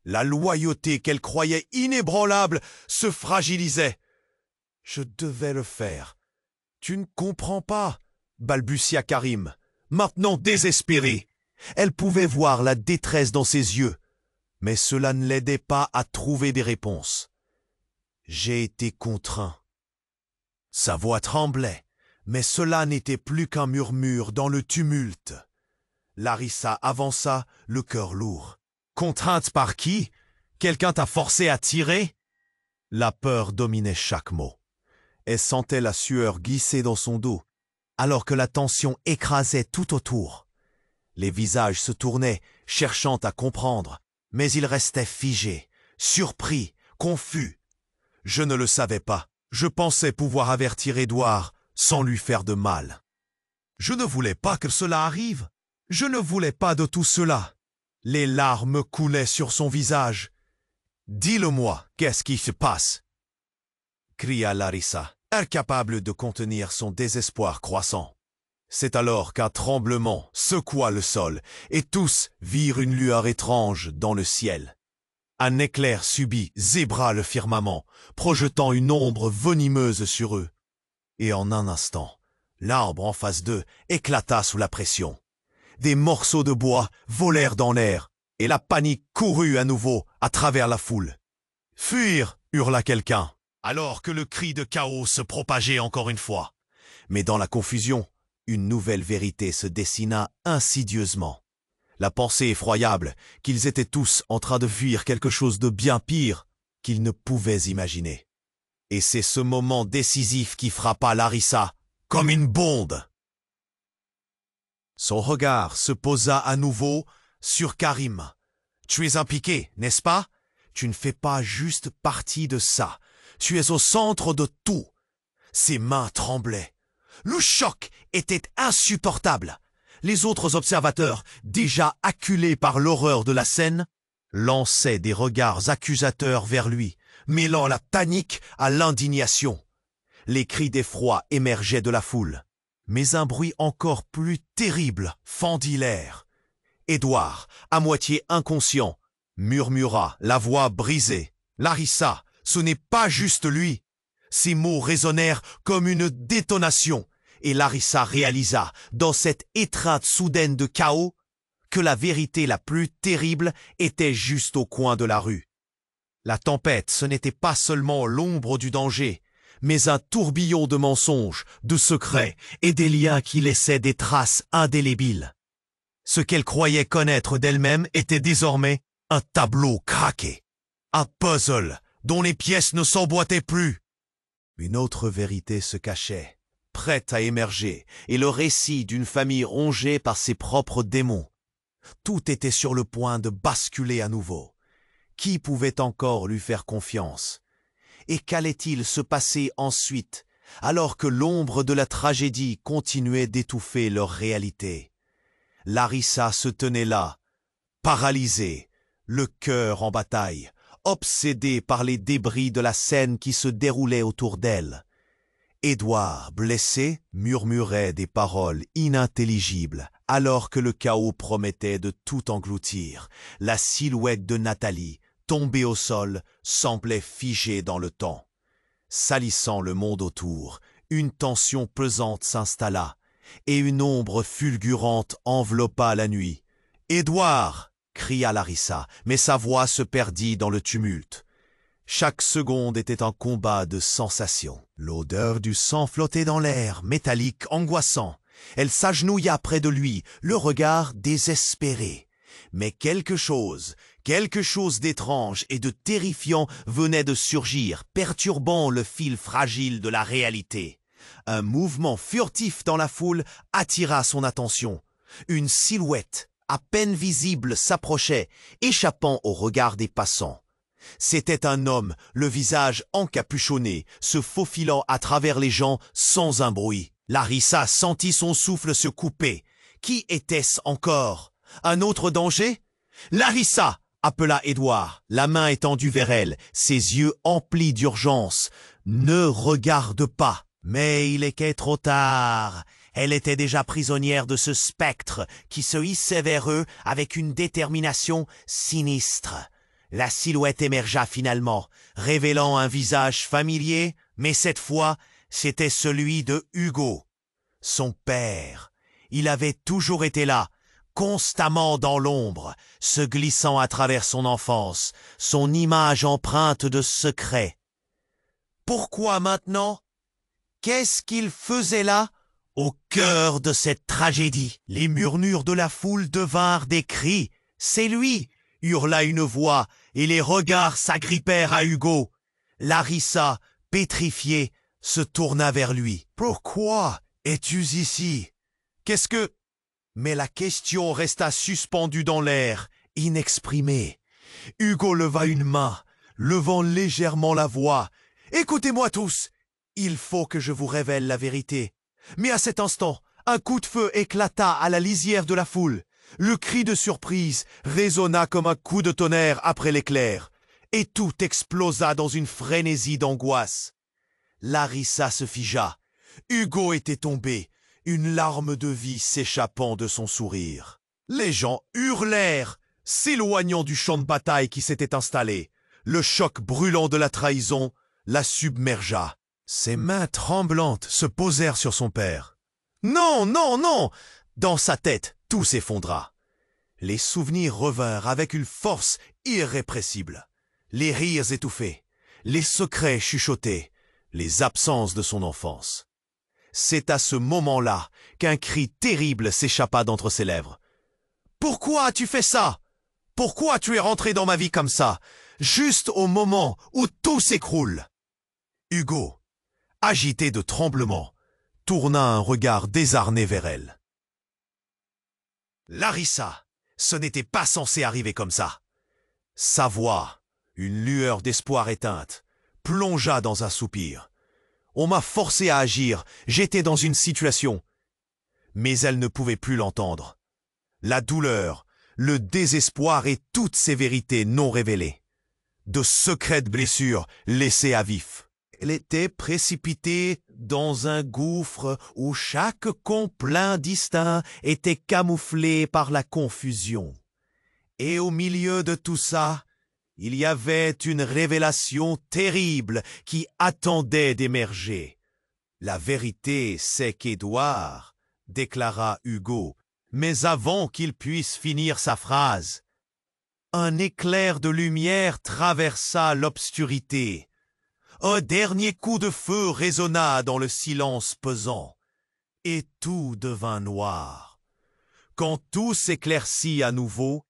La loyauté qu'elle croyait inébranlable se fragilisait. « Je devais le faire. »« Tu ne comprends pas » balbutia Karim, maintenant désespéré. Elle pouvait voir la détresse dans ses yeux, mais cela ne l'aidait pas à trouver des réponses. « J'ai été contraint. » Sa voix tremblait, mais cela n'était plus qu'un murmure dans le tumulte. Larissa avança, le cœur lourd. « Contrainte par qui? Quelqu'un t'a forcé à tirer ?» La peur dominait chaque mot. Elle sentait la sueur glisser dans son dos, alors que la tension écrasait tout autour. Les visages se tournaient, cherchant à comprendre, mais ils restaient figés, surpris, confus. Je ne le savais pas. Je pensais pouvoir avertir Édouard sans lui faire de mal. Je ne voulais pas que cela arrive. Je ne voulais pas de tout cela. Les larmes coulaient sur son visage. « Dis-le-moi, qu'est-ce qui se passe ?» cria Larissa, incapable de contenir son désespoir croissant. C'est alors qu'un tremblement secoua le sol et tous virent une lueur étrange dans le ciel. Un éclair subit zébra le firmament, projetant une ombre venimeuse sur eux. Et en un instant, l'arbre en face d'eux éclata sous la pression. Des morceaux de bois volèrent dans l'air, et la panique courut à nouveau à travers la foule. « Fuir !» hurla quelqu'un, alors que le cri de chaos se propageait encore une fois. Mais dans la confusion, une nouvelle vérité se dessina insidieusement. La pensée effroyable qu'ils étaient tous en train de fuir quelque chose de bien pire qu'ils ne pouvaient imaginer. Et c'est ce moment décisif qui frappa Larissa comme une bombe. Son regard se posa à nouveau sur Karim. « Tu es impliqué, n'est-ce pas? Tu ne fais pas juste partie de ça. Tu es au centre de tout. » Ses mains tremblaient. Le choc était insupportable. Les autres observateurs, déjà acculés par l'horreur de la scène, lançaient des regards accusateurs vers lui, mêlant la panique à l'indignation. Les cris d'effroi émergeaient de la foule, mais un bruit encore plus terrible fendit l'air. Édouard, à moitié inconscient, murmura, la voix brisée. « Larissa, ce n'est pas juste lui !» Ces mots résonnèrent comme une détonation, et Larissa réalisa, dans cette étreinte soudaine de chaos, que la vérité la plus terrible était juste au coin de la rue. La tempête, ce n'était pas seulement l'ombre du danger, mais un tourbillon de mensonges, de secrets et des liens qui laissaient des traces indélébiles. Ce qu'elle croyait connaître d'elle-même était désormais un tableau craqué, un puzzle dont les pièces ne s'emboîtaient plus. Une autre vérité se cachait, prête à émerger, et le récit d'une famille rongée par ses propres démons. Tout était sur le point de basculer à nouveau. Qui pouvait encore lui faire confiance? Et qu'allait-il se passer ensuite, alors que l'ombre de la tragédie continuait d'étouffer leur réalité? Larissa se tenait là, paralysée, le cœur en bataille, obsédée par les débris de la scène qui se déroulait autour d'elle. Édouard, blessé, murmurait des paroles inintelligibles, alors que le chaos promettait de tout engloutir. La silhouette de Nathalie, tombée au sol, semblait figée dans le temps. Salissant le monde autour, une tension pesante s'installa, et une ombre fulgurante enveloppa la nuit. « Édouard !» cria Larissa, mais sa voix se perdit dans le tumulte. Chaque seconde était un combat de sensations. L'odeur du sang flottait dans l'air, métallique, angoissant. Elle s'agenouilla près de lui, le regard désespéré. Mais quelque chose d'étrange et de terrifiant venait de surgir, perturbant le fil fragile de la réalité. Un mouvement furtif dans la foule attira son attention. Une silhouette, à peine visible, s'approchait, échappant au regard des passants. C'était un homme, le visage encapuchonné, se faufilant à travers les gens sans un bruit. Larissa sentit son souffle se couper. Qui était-ce encore? Un autre danger? Larissa! Appela Édouard, la main étendue vers elle, ses yeux emplis d'urgence. Ne regarde pas! Mais il était trop tard. Elle était déjà prisonnière de ce spectre qui se hissait vers eux avec une détermination sinistre. La silhouette émergea finalement, révélant un visage familier, mais cette fois, c'était celui de Hugo. Son père. Il avait toujours été là, constamment dans l'ombre, se glissant à travers son enfance, son image empreinte de secret. Pourquoi maintenant? Qu'est-ce qu'il faisait là? Au cœur de cette tragédie, les murmures de la foule devinrent des cris. « C'est lui !» hurla une voix, et les regards s'agrippèrent à Hugo. Larissa, pétrifiée, se tourna vers lui. « Pourquoi es-tu ici? Qu'est-ce que... » Mais la question resta suspendue dans l'air, inexprimée. Hugo leva une main, levant légèrement la voix. « Écoutez-moi tous, il faut que je vous révèle la vérité. » Mais à cet instant, un coup de feu éclata à la lisière de la foule. Le cri de surprise résonna comme un coup de tonnerre après l'éclair, et tout explosa dans une frénésie d'angoisse. Larissa se figea. Hugo était tombé, une larme de vie s'échappant de son sourire. Les gens hurlèrent, s'éloignant du champ de bataille qui s'était installé. Le choc brûlant de la trahison la submergea. Ses mains tremblantes se posèrent sur son père. « Non, non, non !» Dans sa tête, tout s'effondra. Les souvenirs revinrent avec une force irrépressible. Les rires étouffés, les secrets chuchotés, les absences de son enfance. C'est à ce moment-là qu'un cri terrible s'échappa d'entre ses lèvres. « Pourquoi as-tu fait ça? Pourquoi tu es rentré dans ma vie comme ça, juste au moment où tout s'écroule ?» Hugo, agité de tremblements, tourna un regard désarmé vers elle. Larissa, ce n'était pas censé arriver comme ça. Sa voix, une lueur d'espoir éteinte, plongea dans un soupir. On m'a forcé à agir, j'étais dans une situation. Mais elle ne pouvait plus l'entendre. La douleur, le désespoir et toutes ces vérités non révélées. De secrètes blessures laissées à vif. Elle était précipitée dans un gouffre où chaque complaint distinct était camouflé par la confusion. Et au milieu de tout ça, il y avait une révélation terrible qui attendait d'émerger. La vérité, c'est qu'Édouard, déclara Hugo, mais avant qu'il puisse finir sa phrase, un éclair de lumière traversa l'obscurité. Un dernier coup de feu résonna dans le silence pesant, et tout devint noir. Quand tout s'éclaircit à nouveau,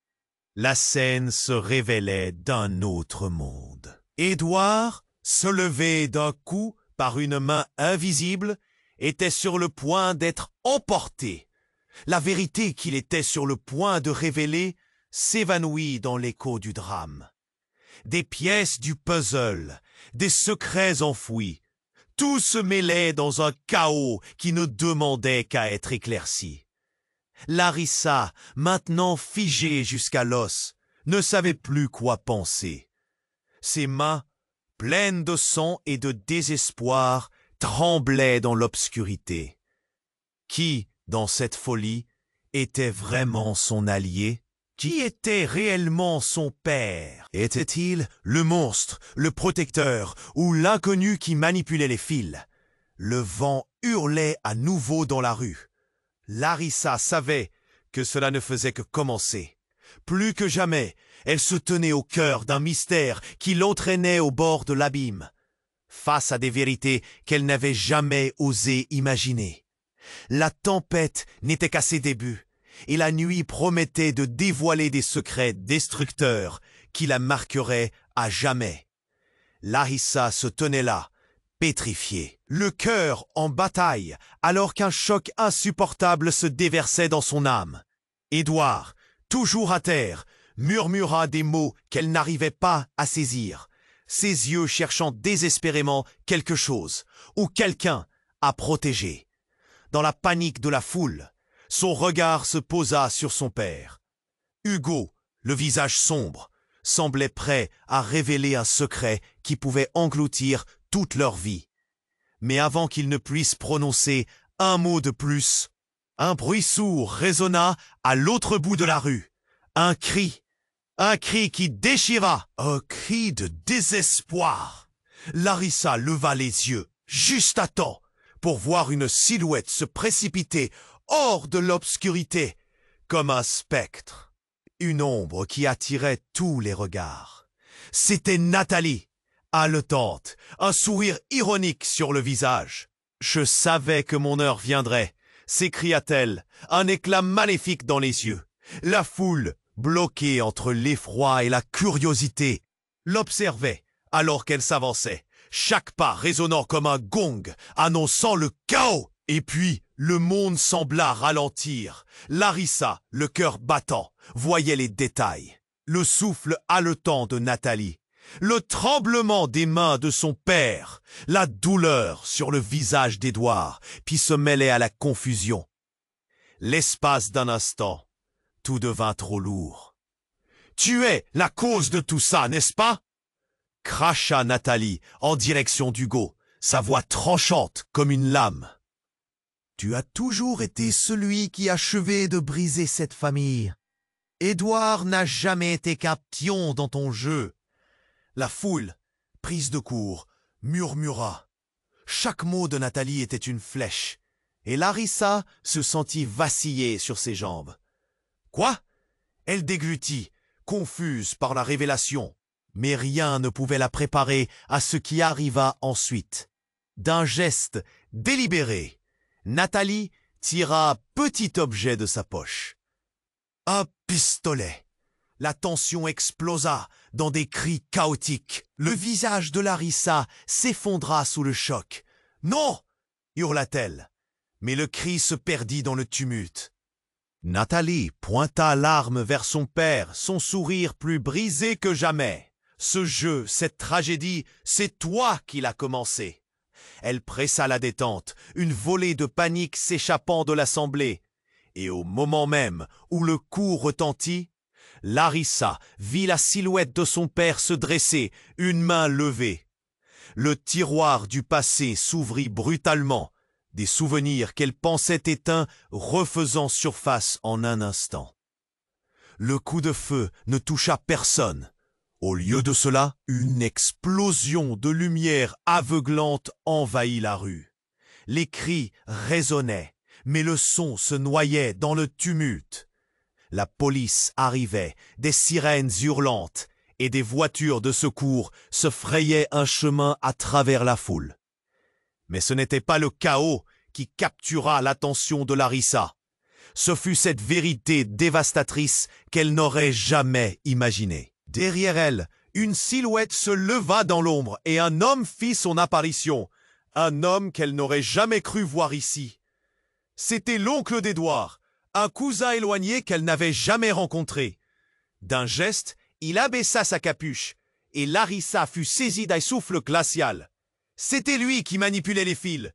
la scène se révélait d'un autre monde. Édouard, soulevé d'un coup par une main invisible, était sur le point d'être emporté. La vérité qu'il était sur le point de révéler s'évanouit dans l'écho du drame. Des pièces du puzzle, des secrets enfouis, tout se mêlait dans un chaos qui ne demandait qu'à être éclairci. Larissa, maintenant figée jusqu'à l'os, ne savait plus quoi penser. Ses mains, pleines de sang et de désespoir, tremblaient dans l'obscurité. Qui, dans cette folie, était vraiment son allié? Qui était réellement son père? Était-il le monstre, le protecteur ou l'inconnu qui manipulait les fils? Le vent hurlait à nouveau dans la rue. Larissa savait que cela ne faisait que commencer. Plus que jamais, elle se tenait au cœur d'un mystère qui l'entraînait au bord de l'abîme, face à des vérités qu'elle n'avait jamais osé imaginer. La tempête n'était qu'à ses débuts, et la nuit promettait de dévoiler des secrets destructeurs qui la marqueraient à jamais. Larissa se tenait là, pétrifiée, le cœur en bataille, alors qu'un choc insupportable se déversait dans son âme. Édouard, toujours à terre, murmura des mots qu'elle n'arrivait pas à saisir, ses yeux cherchant désespérément quelque chose ou quelqu'un à protéger. Dans la panique de la foule, son regard se posa sur son père. Hugo, le visage sombre, semblait prêt à révéler un secret qui pouvait engloutir toute leur vie. Mais avant qu'il ne puisse prononcer un mot de plus, un bruit sourd résonna à l'autre bout de la rue. Un cri qui déchira, un cri de désespoir. Larissa leva les yeux, juste à temps, pour voir une silhouette se précipiter hors de l'obscurité, comme un spectre. Une ombre qui attirait tous les regards. C'était Nathalie, haletante, un sourire ironique sur le visage. « Je savais que mon heure viendrait », s'écria-t-elle, un éclat maléfique dans les yeux. La foule, bloquée entre l'effroi et la curiosité, l'observait alors qu'elle s'avançait, chaque pas résonnant comme un gong, annonçant le chaos. Et puis, le monde sembla ralentir. Larissa, le cœur battant, voyait les détails. Le souffle haletant de Nathalie, le tremblement des mains de son père, la douleur sur le visage d'Édouard, puis se mêlait à la confusion. L'espace d'un instant, tout devint trop lourd. « Tu es la cause de tout ça, n'est-ce pas ?» cracha Nathalie en direction d'Hugo, sa voix tranchante comme une lame. « Tu as toujours été celui qui achevait de briser cette famille. Édouard n'a jamais été qu'un pion dans ton jeu. » La foule, prise de court, murmura. Chaque mot de Nathalie était une flèche, et Larissa se sentit vaciller sur ses jambes. Quoi? Elle déglutit, confuse par la révélation, mais rien ne pouvait la préparer à ce qui arriva ensuite. D'un geste délibéré, Nathalie tira un petit objet de sa poche. Un pistolet. La tension explosa dans des cris chaotiques. Le visage de Larissa s'effondra sous le choc. « Non !» hurla-t-elle, mais le cri se perdit dans le tumulte. Nathalie pointa l'arme vers son père, son sourire plus brisé que jamais. « Ce jeu, cette tragédie, c'est toi qui l'as commencé. » Elle pressa la détente, une volée de panique s'échappant de l'assemblée. Et au moment même où le coup retentit, Larissa vit la silhouette de son père se dresser, une main levée. Le tiroir du passé s'ouvrit brutalement, des souvenirs qu'elle pensait éteints refaisant surface en un instant. Le coup de feu ne toucha personne. Au lieu de cela, une explosion de lumière aveuglante envahit la rue. Les cris résonnaient, mais le son se noyait dans le tumulte. La police arrivait, des sirènes hurlantes, et des voitures de secours se frayaient un chemin à travers la foule. Mais ce n'était pas le chaos qui captura l'attention de Larissa. Ce fut cette vérité dévastatrice qu'elle n'aurait jamais imaginée. Derrière elle, une silhouette se leva dans l'ombre et un homme fit son apparition. Un homme qu'elle n'aurait jamais cru voir ici. C'était l'oncle d'Édouard, un cousin éloigné qu'elle n'avait jamais rencontré. D'un geste, il abaissa sa capuche, et Larissa fut saisie d'un souffle glacial. C'était lui qui manipulait les fils.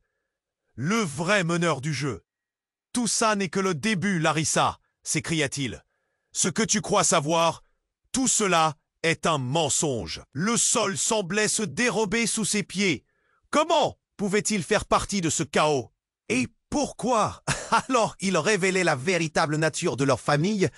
Le vrai meneur du jeu. « Tout ça n'est que le début, Larissa !» s'écria-t-il. « Ce que tu crois savoir, tout cela est un mensonge. » Le sol semblait se dérober sous ses pieds. Comment pouvait-il faire partie de ce chaos? Et pourquoi, alors qu'il révélait la véritable nature de leur famille,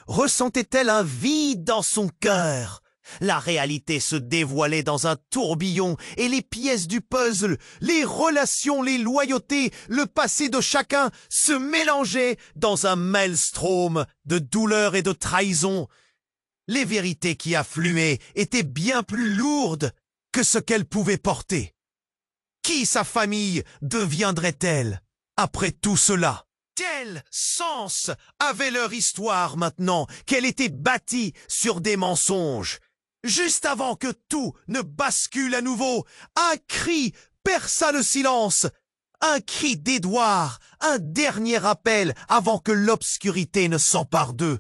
ressentait-elle un vide dans son cœur? La réalité se dévoilait dans un tourbillon et les pièces du puzzle, les relations, les loyautés, le passé de chacun se mélangeaient dans un maelstrom de douleur et de trahison. Les vérités qui affluaient étaient bien plus lourdes que ce qu'elles pouvaient porter. Qui sa famille deviendrait-elle après tout cela? Quel sens avait leur histoire maintenant qu'elle était bâtie sur des mensonges? Juste avant que tout ne bascule à nouveau, un cri perça le silence. Un cri d'Édouard, un dernier appel avant que l'obscurité ne s'empare d'eux.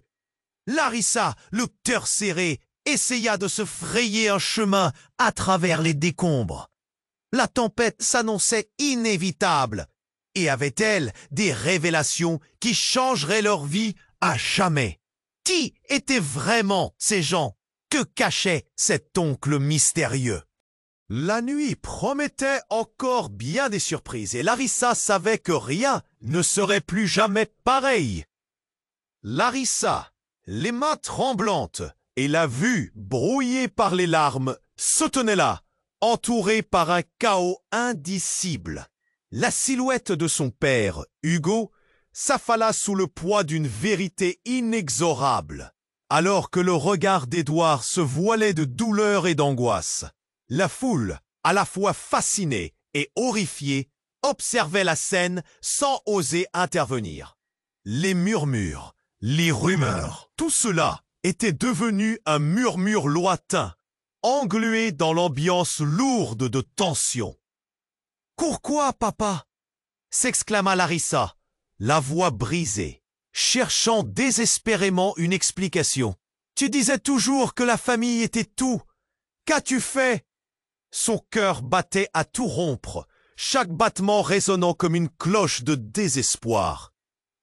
Larissa, le cœur serré, essaya de se frayer un chemin à travers les décombres. La tempête s'annonçait inévitable, et avait-elle des révélations qui changeraient leur vie à jamais? Qui étaient vraiment ces gens? Que cachait cet oncle mystérieux? La nuit promettait encore bien des surprises et Larissa savait que rien ne serait plus jamais pareil. Larissa, les mains tremblantes et la vue brouillée par les larmes, se tenait là, entourée par un chaos indicible. La silhouette de son père, Hugo, s'affala sous le poids d'une vérité inexorable. Alors que le regard d'Édouard se voilait de douleur et d'angoisse, la foule, à la fois fascinée et horrifiée, observait la scène sans oser intervenir. Les murmures, les rumeurs, tout cela était devenu un murmure lointain, englué dans l'ambiance lourde de tension. « Pourquoi, papa ?» s'exclama Larissa, la voix brisée, cherchant désespérément une explication. « Tu disais toujours que la famille était tout. Qu'as-tu fait ?» Son cœur battait à tout rompre, chaque battement résonnant comme une cloche de désespoir.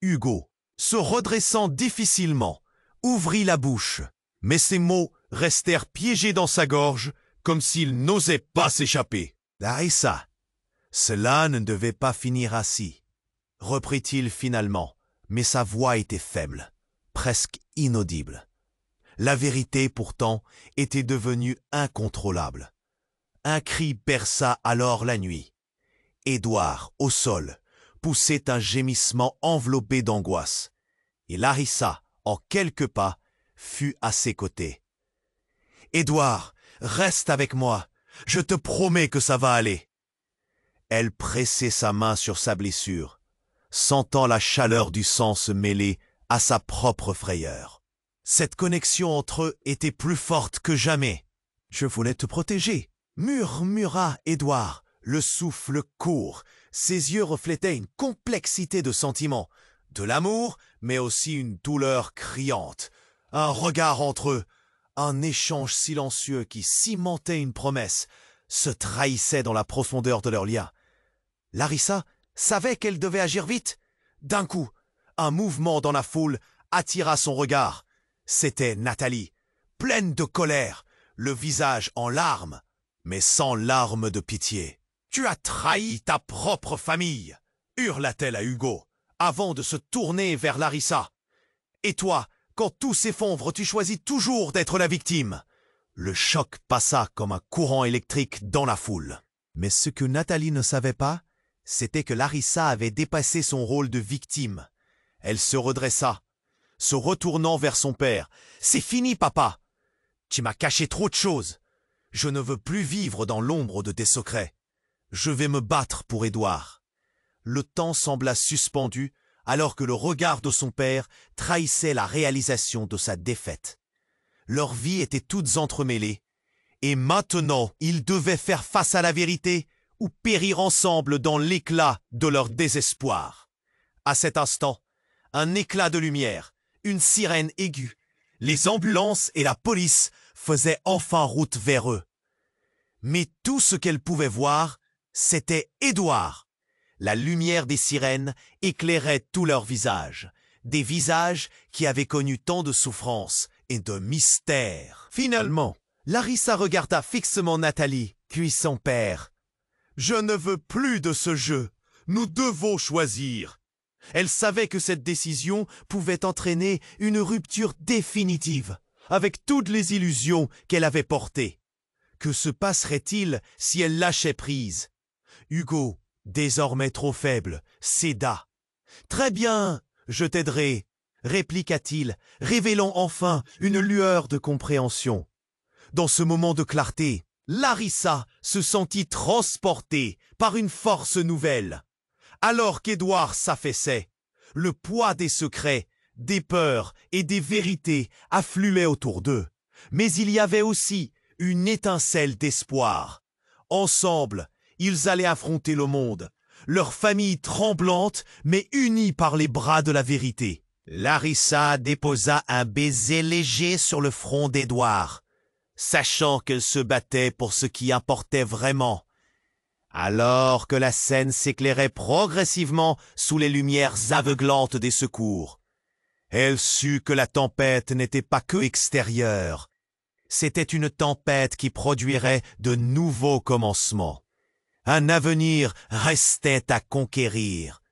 Hugo, se redressant difficilement, ouvrit la bouche, mais ses mots restèrent piégés dans sa gorge, comme s'il n'osait pas s'échapper. « Larissa, cela ne devait pas finir ainsi, » reprit-il finalement, mais sa voix était faible, presque inaudible. La vérité, pourtant, était devenue incontrôlable. Un cri perça alors la nuit. Édouard, au sol, poussait un gémissement enveloppé d'angoisse, et Larissa, en quelques pas, fut à ses côtés. « Édouard, reste avec moi, je te promets que ça va aller. » Elle pressait sa main sur sa blessure, sentant la chaleur du sang se mêler à sa propre frayeur. Cette connexion entre eux était plus forte que jamais. « Je voulais te protéger », murmura Édouard, le souffle court. Ses yeux reflétaient une complexité de sentiments, de l'amour, mais aussi une douleur criante. Un regard entre eux, un échange silencieux qui cimentait une promesse, se trahissait dans la profondeur de leur lien. Larissa savait qu'elle devait agir vite. D'un coup, un mouvement dans la foule attira son regard. C'était Nathalie, pleine de colère, le visage en larmes, mais sans larmes de pitié. « Tu as trahi ta propre famille !» hurla-t-elle à Hugo, avant de se tourner vers Larissa. « Et toi, quand tout s'effondre, tu choisis toujours d'être la victime !» Le choc passa comme un courant électrique dans la foule. Mais ce que Nathalie ne savait pas, c'était que Larissa avait dépassé son rôle de victime. Elle se redressa, se retournant vers son père. « C'est fini, papa! Tu m'as caché trop de choses. Je ne veux plus vivre dans l'ombre de tes secrets. Je vais me battre pour Édouard. » Le temps sembla suspendu alors que le regard de son père trahissait la réalisation de sa défaite. Leurs vies étaient toutes entremêlées, et maintenant ils devaient faire face à la vérité ou périr ensemble dans l'éclat de leur désespoir. À cet instant, un éclat de lumière, une sirène aiguë. Les ambulances et la police faisaient enfin route vers eux. Mais tout ce qu'elles pouvaient voir, c'était Édouard. La lumière des sirènes éclairait tous leurs visages, des visages qui avaient connu tant de souffrances et de mystères. Finalement, Larissa regarda fixement Nathalie, puis son père. « Je ne veux plus de ce jeu. Nous devons choisir. » Elle savait que cette décision pouvait entraîner une rupture définitive avec toutes les illusions qu'elle avait portées. Que se passerait-il si elle lâchait prise? Hugo, désormais trop faible, céda. « Très bien, je t'aiderai, » répliqua-t-il, révélant enfin une lueur de compréhension. Dans ce moment de clarté, Larissa se sentit transportée par une force nouvelle. Alors qu'Édouard s'affaissait, le poids des secrets, des peurs et des vérités affluait autour d'eux. Mais il y avait aussi une étincelle d'espoir. Ensemble, ils allaient affronter le monde, leur famille tremblante mais unie par les bras de la vérité. Larissa déposa un baiser léger sur le front d'Édouard, sachant qu'elle se battait pour ce qui importait vraiment. Alors que la scène s'éclairait progressivement sous les lumières aveuglantes des secours, elle sut que la tempête n'était pas que extérieure. C'était une tempête qui produirait de nouveaux commencements. Un avenir restait à conquérir,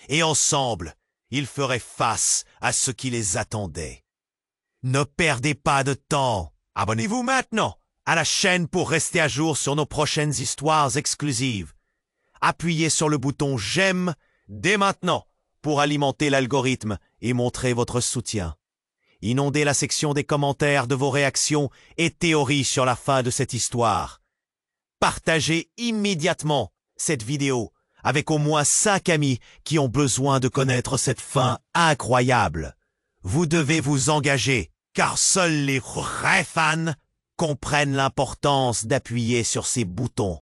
et ensemble, ils feraient face à ce qui les attendait. Ne perdez pas de temps. Abonnez-vous maintenant à la chaîne pour rester à jour sur nos prochaines histoires exclusives. Appuyez sur le bouton j'aime dès maintenant pour alimenter l'algorithme et montrer votre soutien. Inondez la section des commentaires de vos réactions et théories sur la fin de cette histoire. Partagez immédiatement cette vidéo avec au moins 5 amis qui ont besoin de connaître cette fin incroyable. Vous devez vous engager, car seuls les vrais fans comprennent l'importance d'appuyer sur ces boutons.